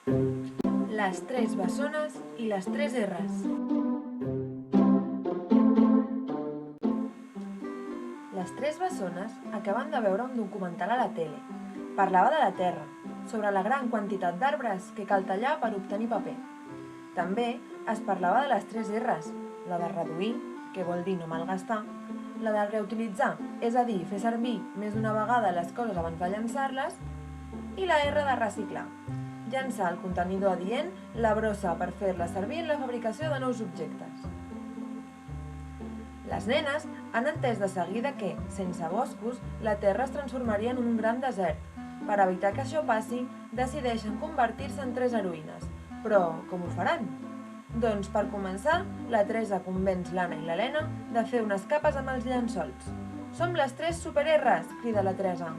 Les tres bessones i les tres R's. Les tres bessones acaben de veure un documental a la tele. Parlava de la Terra, sobre la gran quantitat d'arbres que cal tallar per obtenir paper. També es parlava de les tres R's, la de reduir, que vol dir no malgastar, la de reutilitzar, és a dir, fer servir més d'una vegada les coses abans de llançar-les, i la R de reciclar, llançar al contenidor adient la brossa per fer-la servir en la fabricació de nous objectes. Les nenes han entès de seguida que, sense boscos, la Terra es transformaria en un gran desert. Per evitar que això passi, decideixen convertir-se en tres heroïnes. Però com ho faran? Doncs per començar, la Teresa convenç l'Anna i l'Helena de fer unes capes amb els llençols. Som les tres super-R's, crida la Teresa.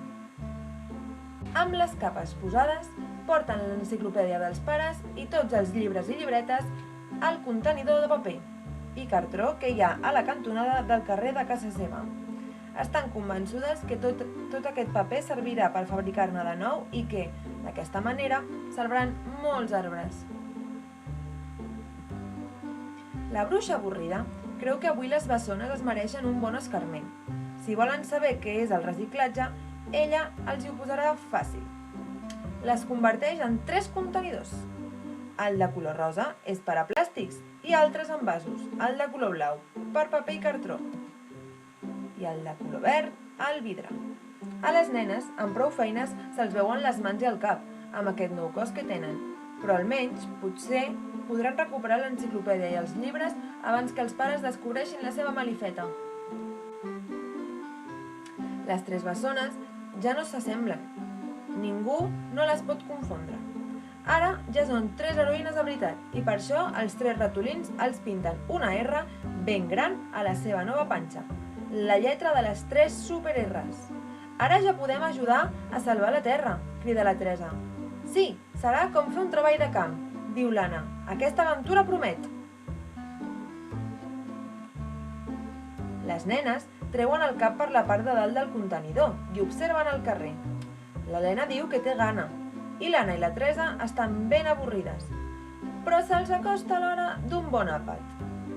Amb les capes posades, porten l'enciclopèdia dels pares i tots els llibres i llibretes al contenidor de paper i cartró que hi ha a la cantonada del carrer de casa seva. Estan convençudes que tot aquest paper servirà per fabricar-ne de nou i que, d'aquesta manera, salvaran molts arbres. La bruixa avorrida creu que avui les bessones es mereixen un bon escarment. Si volen saber què és el reciclatge, ella els hi ho posarà fàcil. Les converteix en tres contenidors. El de color rosa és per a plàstics i altres envasos. El de color blau per paper i cartró. I el de color verd, al vidre. A les nenes, amb prou feines, se'ls veuen les mans i el cap, amb aquest nou cos que tenen. Però almenys, potser, podran recuperar l'enciclopèdia i els llibres abans que els pares descobreixin la seva malifeta. Les tres bessones ja no s'assemblen. Ningú no les pot confondre. Ara ja són tres heroïnes de veritat i per això els tres ratolins els pinten una R ben gran a la seva nova panxa, la lletra de les tres super-R's. Ara ja podem ajudar a salvar la Terra, crida la Teresa. Sí, serà com fer un treball de camp, diu l'Anna. Aquesta aventura promet. Les nenes treuen el cap per la part de dalt del contenidor i observen el carrer. L'Helena diu que té gana i l'Anna i la Teresa estan ben avorrides. Però se'ls acosta l'hora d'un bon àpat.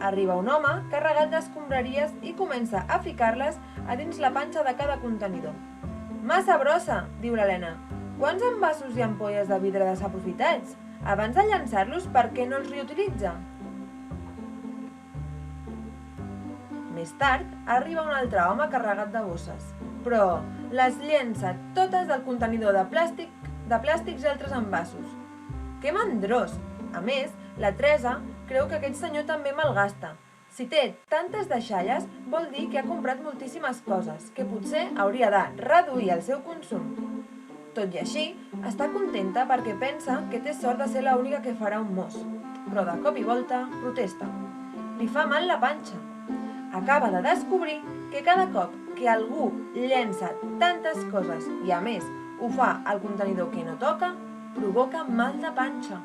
Arriba un home carregat d'escombraries i comença a ficar-les a dins la panxa de cada contenidor. Massa brossa, diu l'Helena. Quants envasos i ampolles de vidre desaprofitats? Abans de llançar-los, per què no els reutilitza? Més tard, arriba un altre home carregat de bosses, però les llença totes del contenidor de plàstics i altres envasos. Que mandrós! A més, la Teresa creu que aquest senyor també malgasta. Si té tantes deixalles, vol dir que ha comprat moltíssimes coses, que potser hauria de reduir el seu consum. Tot i així, està contenta perquè pensa que té sort de ser l'única que farà un mos. Però de cop i volta protesta. Li fa mal la panxa. Acaba de descobrir que cada cop que algú llença tantes coses i a més ho fa al contenidor que no toca, provoca mal de panxa.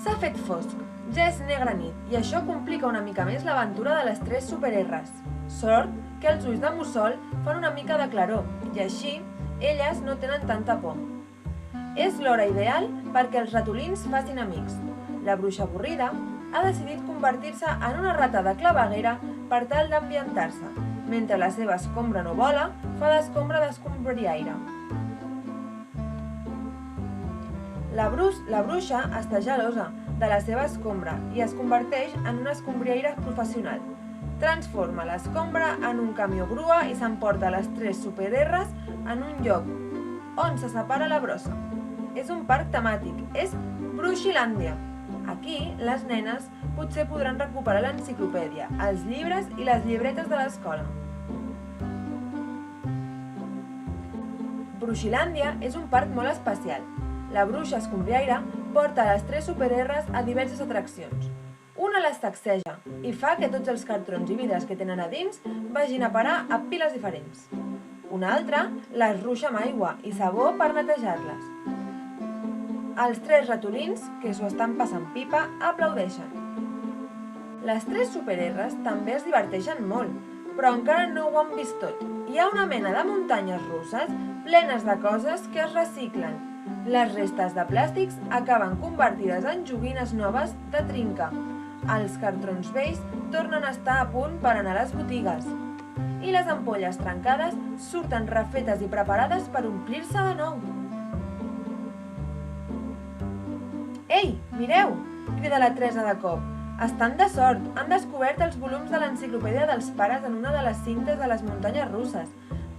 S'ha fet fosc, ja és negra nit i això complica una mica més l'aventura de les tres super-R's. Sort que els ulls de mussol fan una mica de claror i així elles no tenen tanta por. És l'hora ideal perquè els ratolins facin amics. La bruixa avorrida ha decidit convertir-se en una rata de claveguera per tal d'ambientar-se, mentre la seva escombra no vola fa d'escombra d'escombriaire. La bruixa està gelosa de la seva escombra i es converteix en una escombriaire professional. Transforma l'escombra en un camió grua i s'emporta les tres super-R's en un lloc on se separa la brossa. És un parc temàtic, és Bruixilàndia. Aquí, les nenes potser podran recuperar l'enciclopèdia, els llibres i les llibretes de l'escola. Bruixilàndia és un parc molt especial. La bruixa escombriaire porta les tres super-R's a diverses atraccions. Una les sacseja i fa que tots els cartrons i vidres que tenen a dins vagin a parar a piles diferents. Una altra les ruixa amb aigua i sabó per netejar-les. Els tres ratolins, que s'ho estan passant pipa, aplaudeixen. Les tres super-R's també es diverteixen molt, però encara no ho han vist tot. Hi ha una mena de muntanyes russes plenes de coses que es reciclen. Les restes de plàstics acaben convertides en joguines noves de trinca. Els cartrons vells tornen a estar a punt per anar a les botigues. I les ampolles trencades surten refetes i preparades per omplir-se de nou. Ei, mireu! Crida la Teresa de cop. Estan de sort, han descobert els volums de l'enciclopèdia dels pares en una de les cintes de les muntanyes russes.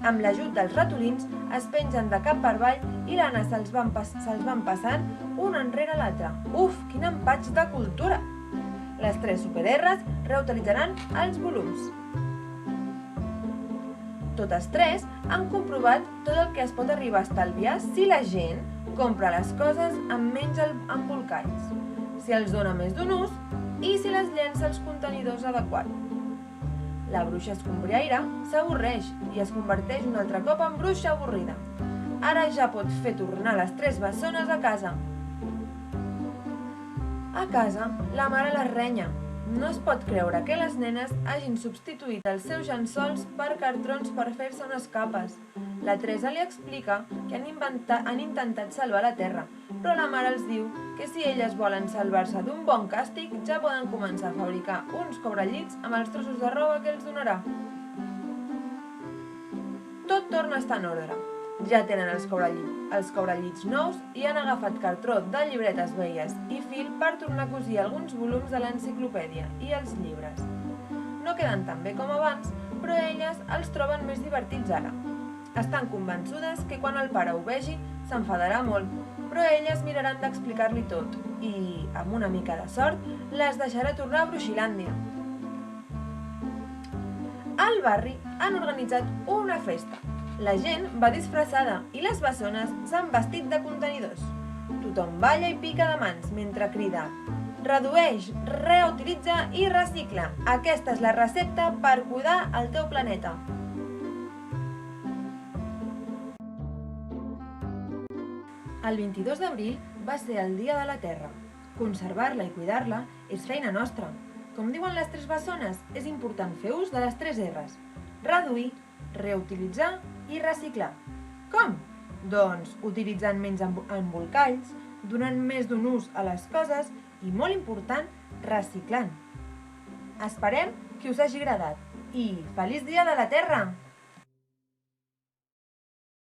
Amb l'ajut dels ratolins es pengen de cap per avall i l'Anna se'ls van passant un enrere l'altre. Uf, quin empatx de cultura! Les 3 supererres reutilitzaran els volums. Totes 3 han comprovat tot el que es pot arribar a estalviar si la gent compra les coses amb menys embolcalls, si els dona més d'un ús i si les llença als contenidors adequats. La bruixa escombriaire s'avorreix i es converteix un altre cop en bruixa avorrida. Ara ja pot fer tornar les 3 bessones a casa. A casa, la mare les renya. No es pot creure que les nenes hagin substituït els seus llençols per cartrons per fer-se unes capes. La Teresa li explica que han intentat salvar la terra, però la mare els diu que si elles volen salvar-se d'un bon càstig ja poden començar a fabricar uns cobrellits amb els trossos de roba que els donarà. Tot torna a estar en ordre. Ja tenen els cobrellits nous i han agafat cartró de llibretes velles i fil per tornar a cosir alguns volums de l'enciclopèdia i els llibres. No queden tan bé com abans, però elles els troben més divertits ara. Estan convençudes que quan el pare ho vegi s'enfadarà molt, però elles miraran d'explicar-li tot i, amb una mica de sort, les deixarà tornar a Bruixilàndia. Al barri han organitzat una festa. La gent va disfressada i les bessones s'han vestit de contenidors. Tothom balla i pica de mans mentre crida: redueix, reutilitza i recicla. Aquesta és la recepta per cuidar el teu planeta. El 22 d'abril va ser el Dia de la Terra. Conservar-la i cuidar-la és feina nostra. Com diuen les 3 bessones, és important fer ús de les 3 R's: reduir, reutilitzar i reciclar. Com? Doncs utilitzant menys embolcalls, donant més d'un ús a les coses i, molt important, reciclant. Esperem que us hagi agradat i feliç Dia de la Terra!